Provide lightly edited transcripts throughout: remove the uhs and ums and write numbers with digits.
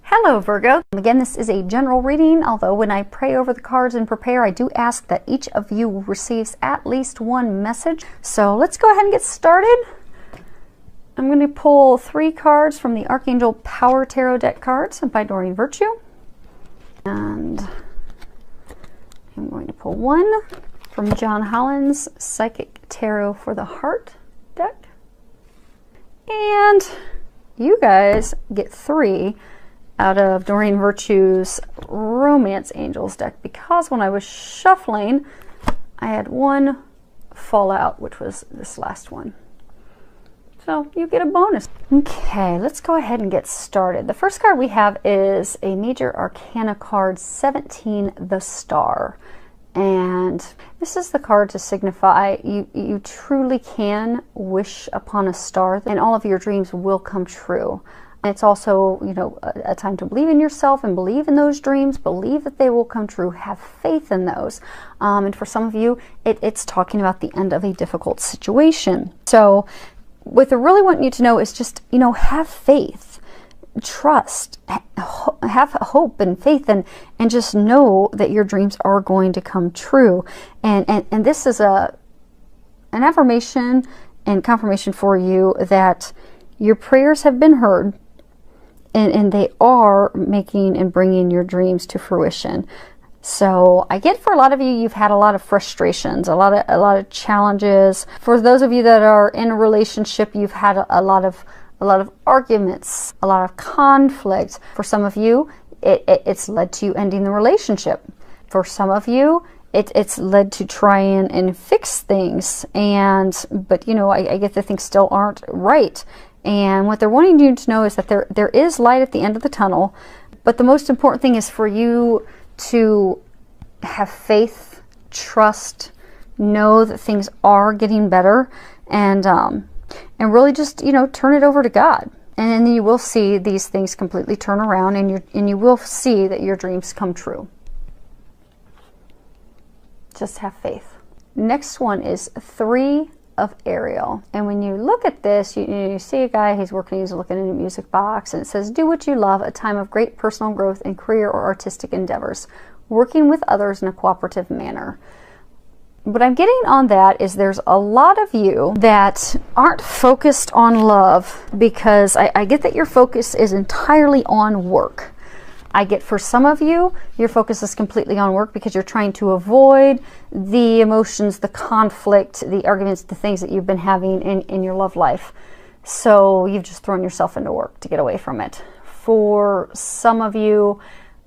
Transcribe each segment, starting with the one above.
Hello Virgo. Again, this is a general reading, although when I pray over the cards and prepare, I do ask that each of you receives at least one message. So let's go ahead and get started. I'm going to pull 3 cards from the Archangel Power Tarot deck cards by Doreen Virtue. And I'm going to pull 1 from John Holland's Psychic Tarot for the Heart deck. And you guys get 3 out of Doreen Virtue's Romance Angels deck, because when I was shuffling, I had 1 fall out, which was this last one. So you get a bonus. Okay, let's go ahead and get started. The first card we have is a Major Arcana card 17, the Star. And this is the card to signify you truly can wish upon a star and all of your dreams will come true. It's also, you know, a time to believe in yourself and believe in those dreams, believe that they will come true, have faith in those. And for some of you, it's talking about the end of a difficult situation. So what I really want you to know is just, you know, have faith, trust, have hope and faith, and just know that your dreams are going to come true. And this is an affirmation and confirmation for you that your prayers have been heard. And they are making and bringing your dreams to fruition. So I get for a lot of you, you've had a lot of frustrations, a lot of challenges. For those of you that are in a relationship, you've had a lot of arguments, a lot of conflict. For some of you, it's led to you ending the relationship. For some of you, it's led to try and fix things. But you know, I get that things still aren't right. And what they're wanting you to know is that there is light at the end of the tunnel, but the most important thing is for you to have faith, trust, know that things are getting better, and really just, you know, turn it over to God. And then you will see these things completely turn around, and you will see that your dreams come true. Just have faith. Next one is 3 of Ariel. And when you look at this, you see a guy, he's looking in a music box, and it says, do what you love, a time of great personal growth in career or artistic endeavors, working with others in a cooperative manner. What I'm getting on that is there's a lot of you that aren't focused on love, because I get that your focus is entirely on work. I get for some of you, your focus is completely on work because you're trying to avoid the emotions, the conflict, the arguments, the things that you've been having in your love life. So you've just thrown yourself into work to get away from it. For some of you,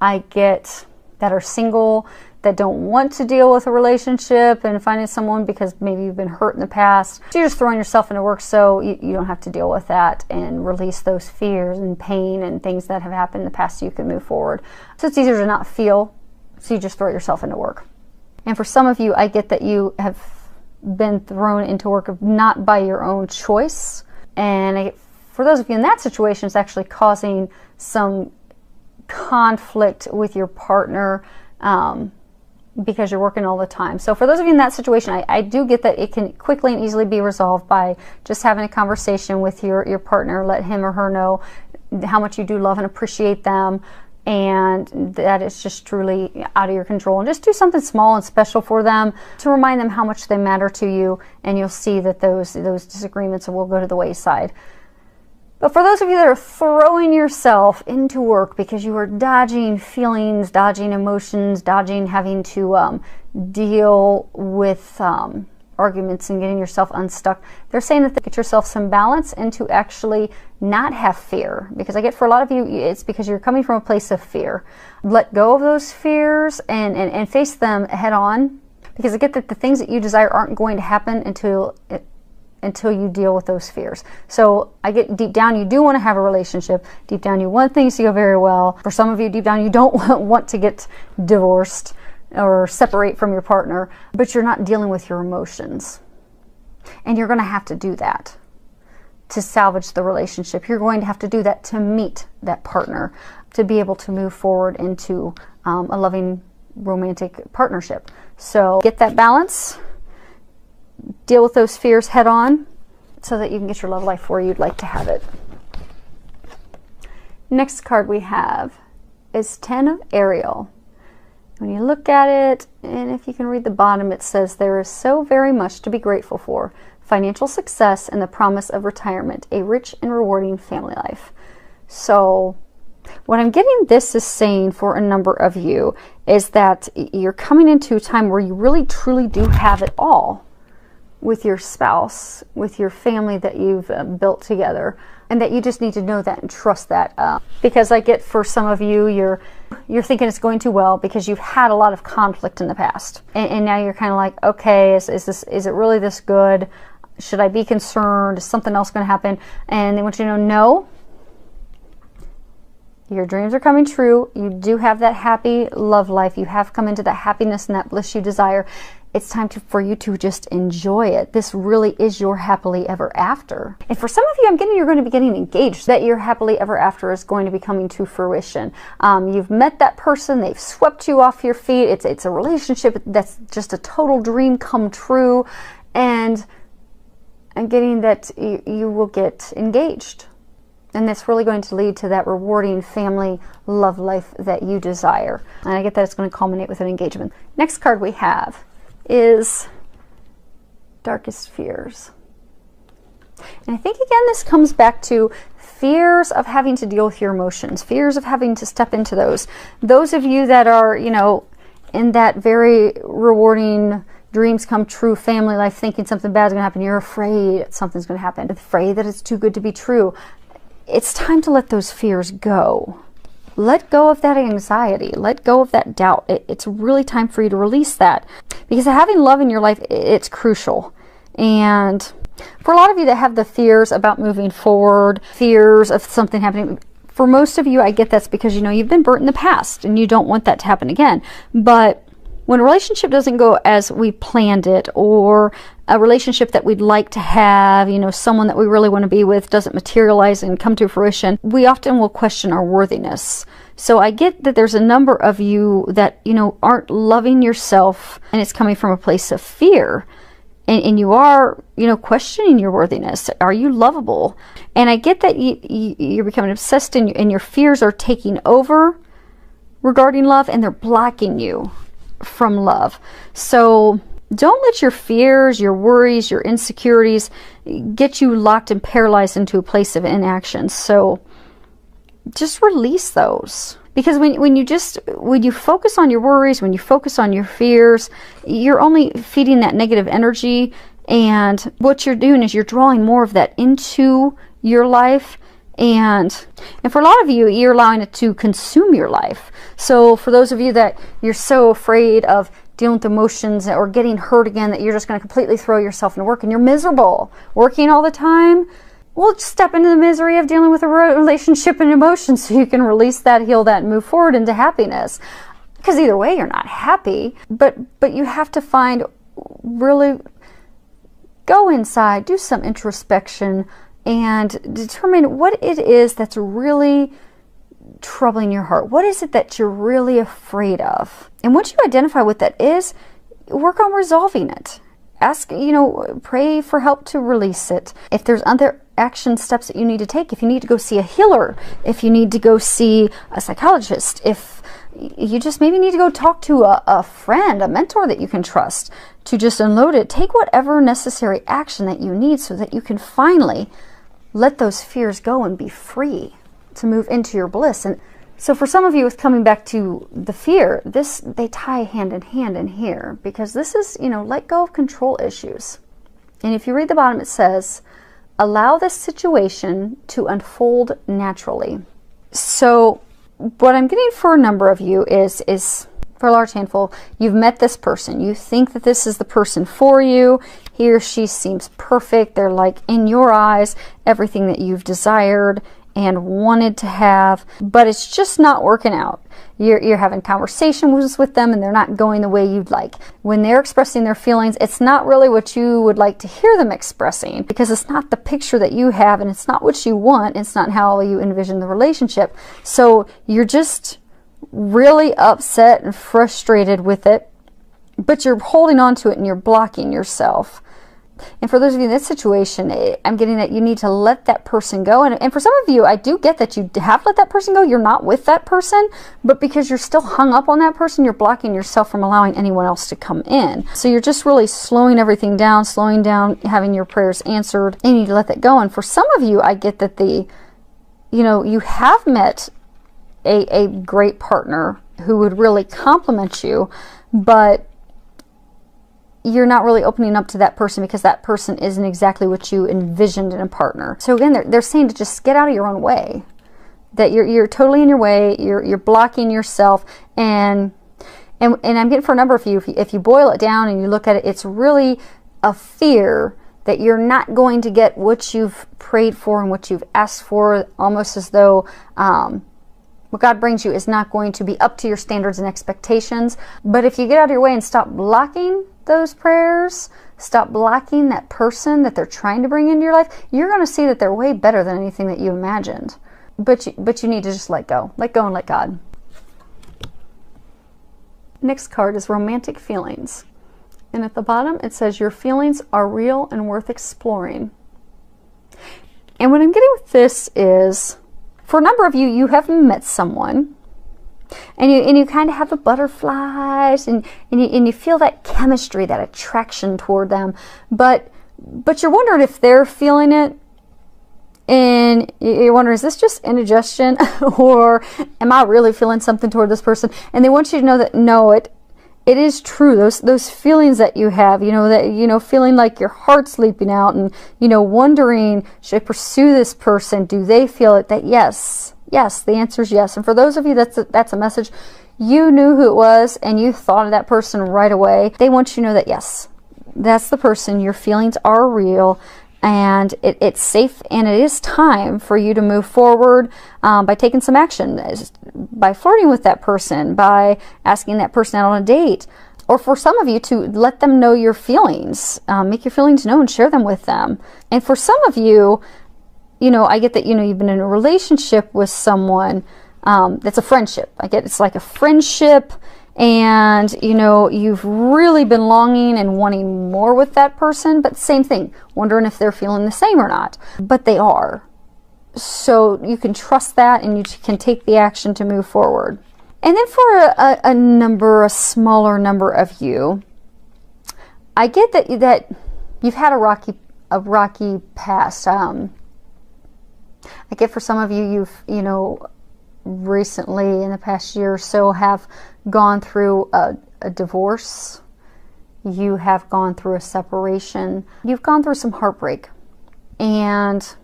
I get that are single, that don't want to deal with a relationship and finding someone because maybe you've been hurt in the past. So you're just throwing yourself into work so you don't have to deal with that and release those fears and pain and things that have happened in the past so you can move forward. So it's easier to not feel, so you just throw yourself into work. And for some of you, I get that you have been thrown into work not by your own choice. And for those of you in that situation, it's actually causing some conflict with your partner, because you're working all the time. So for those of you in that situation, I do get that it can quickly and easily be resolved by just having a conversation with your partner. Let him or her know how much you do love and appreciate them, and that it's just truly out of your control. And just do something small and special for them to remind them how much they matter to you, and you'll see that those disagreements will go to the wayside. But for those of you that are throwing yourself into work because you are dodging feelings, dodging emotions, dodging having to deal with arguments and getting yourself unstuck, they're saying that to get yourself some balance and to actually not have fear. Because I get for a lot of you, it's because you're coming from a place of fear. Let go of those fears and face them head on. Because I get that the things that you desire aren't going to happen until you deal with those fears. So I get deep down, you do want to have a relationship. Deep down, you want things to go very well. For some of you, deep down, you don't want to get divorced or separate from your partner, but you're not dealing with your emotions. And you're going to have to do that to salvage the relationship. You're going to have to do that to meet that partner, to be able to move forward into a loving romantic partnership. So get that balance. Deal with those fears head on so that you can get your love life where you'd like to have it. Next card we have is 10 of Ariel. When you look at it, and if you can read the bottom, it says, there is so very much to be grateful for. Financial success and the promise of retirement, a rich and rewarding family life. So what I'm getting this is saying for a number of you is that you're coming into a time where you really truly do have it all with your spouse, with your family that you've built together, and that you just need to know that and trust that. Because I get for some of you, you're thinking it's going too well because you've had a lot of conflict in the past, and now you're kind of like, okay, is it really this good? Should I be concerned? Is something else going to happen? And they want you to know, no. Your dreams are coming true. You do have that happy love life. You have come into that happiness and that bliss you desire. It's time for you to just enjoy it. This really is your happily ever after. And for some of you, I'm getting you're going to be getting engaged. That your happily ever after is going to be coming to fruition. You've met that person. They've swept you off your feet. It's a relationship that's just a total dream come true. And I'm getting that you will get engaged. And that's really going to lead to that rewarding family love life that you desire. And I get that it's going to culminate with an engagement. Next card we have is Darkest Fears. And I think again this comes back to fears of having to deal with your emotions, fears of having to step into those. Those of you that are, you know, in that very rewarding dreams come true family life, thinking something bad is going to happen, you're afraid something's going to happen, afraid that it's too good to be true. It's time to let those fears go. Let go of that anxiety. Let go of that doubt. It's really time for you to release that. Because having love in your life, it's crucial. And for a lot of you that have the fears about moving forward, fears of something happening, for most of you, I get that's because, you know, you've been burnt in the past and you don't want that to happen again. But when a relationship doesn't go as we planned it, or a relationship that we'd like to have, you know, someone that we really want to be with doesn't materialize and come to fruition, we often will question our worthiness. So I get that there's a number of you that, you know, aren't loving yourself, and it's coming from a place of fear. And you are, you know, questioning your worthiness. Are you lovable? And I get that you're becoming obsessed and your fears are taking over regarding love, and they're blocking you from love. So don't let your fears, your worries, your insecurities get you locked and paralyzed into a place of inaction. So just release those. Because when you focus on your worries, when you focus on your fears, you're only feeding that negative energy, and what you're doing is you're drawing more of that into your life. And for a lot of you, you're allowing it to consume your life. So for those of you that you're so afraid of dealing with emotions or getting hurt again that you're just going to completely throw yourself into work and you're miserable working all the time, well, just step into the misery of dealing with a relationship and emotions so you can release that, heal that, and move forward into happiness. Because either way, you're not happy, but you have to find, really go inside, do some introspection, and determine what it is that's really troubling your heart. What is it that you're really afraid of? And once you identify what that is, work on resolving it. Ask, you know, pray for help to release it. If there's other action steps that you need to take, if you need to go see a healer, if you need to go see a psychologist, if you just maybe need to go talk to a friend, a mentor that you can trust to just unload it, take whatever necessary action that you need so that you can finally let those fears go and be free to move into your bliss. And so for some of you, with coming back to the fear, they tie hand in hand in here, because this is, you know, let go of control issues. And if you read the bottom, it says, allow this situation to unfold naturally. So what I'm getting for a number of you is for a large handful, you've met this person. You think that this is the person for you. He or she seems perfect. They're like, in your eyes, everything that you've desired and wanted to have, but it's just not working out. You're having conversations with them and they're not going the way you'd like. When they're expressing their feelings, it's not really what you would like to hear them expressing, because it's not the picture that you have and it's not what you want. It's not how you envision the relationship. So you're just really upset and frustrated with it, but you're holding on to it and you're blocking yourself. And for those of you in this situation, I'm getting that you need to let that person go. And for some of you, I do get that you have let that person go. You're not with that person, but because you're still hung up on that person, you're blocking yourself from allowing anyone else to come in. So you're just really slowing everything down, having your prayers answered, and you need to let that go. And for some of you, I get that you have met a great partner who would really complement you, but you're not really opening up to that person because that person isn't exactly what you envisioned in a partner. So again, they're saying to just get out of your own way. That you're totally in your way. You're blocking yourself. And I'm getting for a number of you, if you boil it down and you look at it, it's really a fear that you're not going to get what you've prayed for and what you've asked for, almost as though what God brings you is not going to be up to your standards and expectations. But if you get out of your way and stop blocking those prayers, stop blocking that person that they're trying to bring into your life, you're going to see that they're way better than anything that you imagined. But you need to just let go and let God. Next card is romantic feelings. And at the bottom it says your feelings are real and worth exploring. And what I'm getting with this is, for a number of you, you have met someone and you kind of have the butterflies and you feel that chemistry, that attraction toward them, but you're wondering if they're feeling it, and you're wondering, is this just indigestion or am I really feeling something toward this person? And they want you to know that no, it is true. Those feelings that you have, feeling like your heart's leaping out and, wondering, should I pursue this person? Do they feel it? That yes, the answer is yes. And for those of you, that's a message. You knew who it was and you thought of that person right away. They want you to know that yes, that's the person. Your feelings are real. And it's safe, and it is time for you to move forward by taking some action, by flirting with that person, by asking that person out on a date, or for some of you to let them know your feelings, make your feelings known, share them with them. And for some of you, I get that, you've been in a relationship with someone that's a friendship. I get it's like a friendship, and you've really been longing and wanting more with that person, but same thing, wondering if they're feeling the same or not. But they are. So you can trust that, and you can take the action to move forward. And then for a smaller number of you, I get that you've had a rocky past. I get for some of you, you've recently in the past year or so have gone through a divorce. You have gone through a separation. You've gone through some heartbreak, and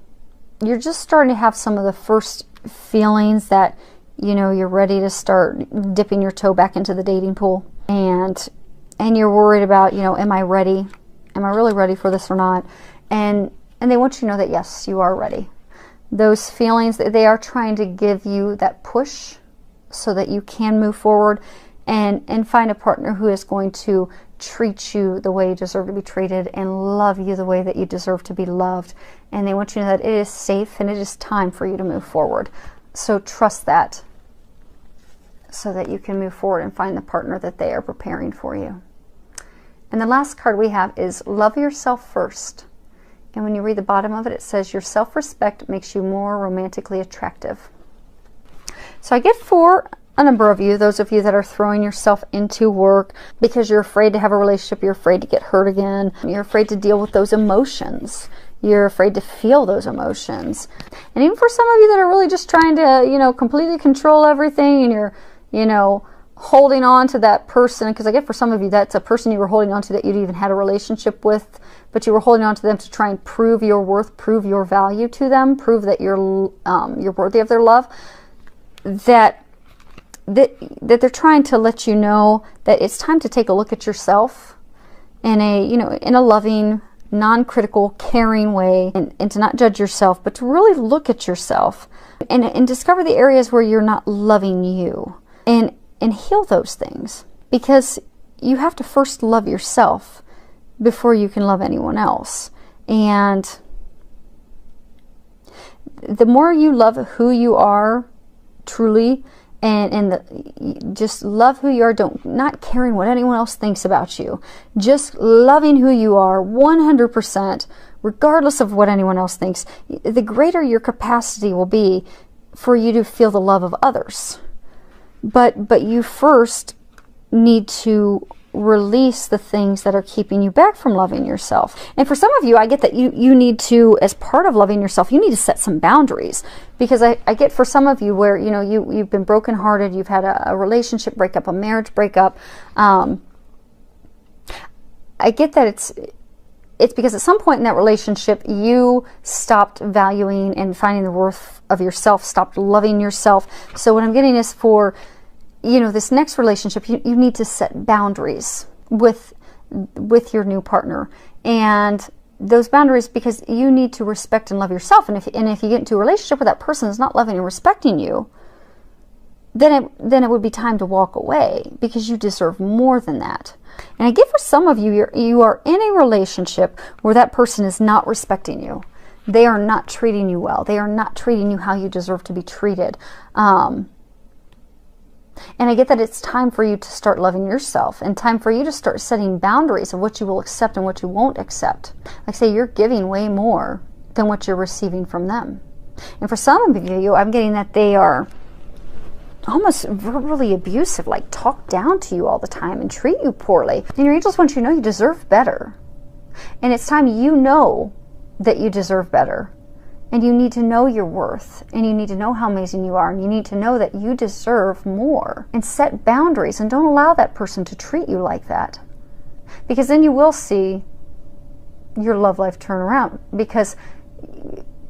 you're just starting to have some of the first feelings that you're ready to start dipping your toe back into the dating pool, and you're worried about am I ready? Am I really ready for this or not? And they want you to know that yes, you are ready. Those feelings, they are trying to give you that push so that you can move forward and find a partner who is going to treat you the way you deserve to be treated and love you the way that you deserve to be loved. And they want you to know that it is safe and it is time for you to move forward. So trust that so that you can move forward and find the partner that they are preparing for you. And the last card we have is love yourself first. And when you read the bottom of it, it says your self-respect makes you more romantically attractive. So I get for a number of you, those of you that are throwing yourself into work because you're afraid to have a relationship, you're afraid to get hurt again, you're afraid to deal with those emotions, you're afraid to feel those emotions. And even for some of you that are really just trying to, completely control everything, and you're, holding on to that person, because I get for some of you that's a person you were holding on to that you'd even had a relationship with, but you were holding on to them to try and prove your worth, prove your value to them, prove that you're worthy of their love. That they're trying to let you know that it's time to take a look at yourself in a loving, non-critical, caring way, and to not judge yourself, but to really look at yourself and discover the areas where you're not loving you, and heal those things, because you have to first love yourself before you can love anyone else. And the more you love who you are truly just love who you are, not caring what anyone else thinks about you, just loving who you are 100%, regardless of what anyone else thinks, the greater your capacity will be for you to feel the love of others. But you first need to release the things that are keeping you back from loving yourself. And for some of you, I get that you need to, as part of loving yourself, you need to set some boundaries. Because I get for some of you where, you've been brokenhearted, you've had a relationship breakup, a marriage breakup. I get that it's because at some point in that relationship, you stopped valuing and finding the worth of yourself, stopped loving yourself. So what I'm getting is for this next relationship, you need to set boundaries with your new partner. And those boundaries, because you need to respect and love yourself. And if you get into a relationship with that person who's not loving and respecting you, then it would be time to walk away, because you deserve more than that. And I get for some of you, you are in a relationship where that person is not respecting you. They are not treating you well. They are not treating you how you deserve to be treated. And I get that it's time for you to start loving yourself, and time for you to start setting boundaries of what you will accept and what you won't accept. Like, say, you're giving way more than what you're receiving from them. And for some of you, I'm getting that they are almost verbally abusive, like talk down to you all the time and treat you poorly. And your angels want you to know you deserve better. And it's time you know that you deserve better. And you need to know your worth, and you need to know how amazing you are, and you need to know that you deserve more. And set boundaries, and don't allow that person to treat you like that. Because then you will see your love life turn around. Because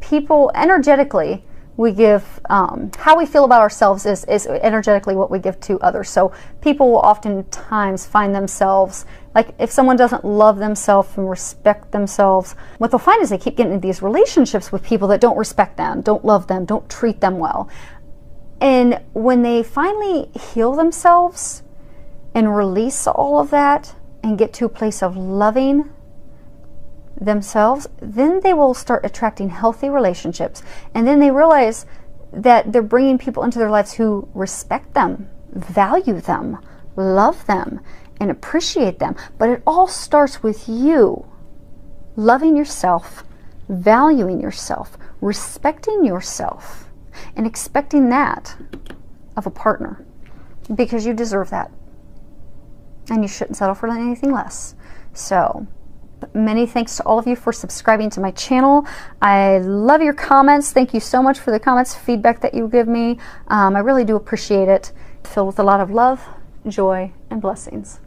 people, energetically, we give, how we feel about ourselves is energetically what we give to others. So people will oftentimes find themselves, like if someone doesn't love themselves and respect themselves, what they'll find is they keep getting into these relationships with people that don't respect them, don't love them, don't treat them well. And when they finally heal themselves and release all of that and get to a place of loving themselves, then they will start attracting healthy relationships. And then they realize that they're bringing people into their lives who respect them, value them, love them, and appreciate them. But it all starts with you loving yourself, valuing yourself, respecting yourself, and expecting that of a partner, because you deserve that. And you shouldn't settle for anything less. So many thanks to all of you for subscribing to my channel. I love your comments. Thank you so much for the comments, feedback that you give me. I really do appreciate it. Filled with a lot of love, joy, and blessings.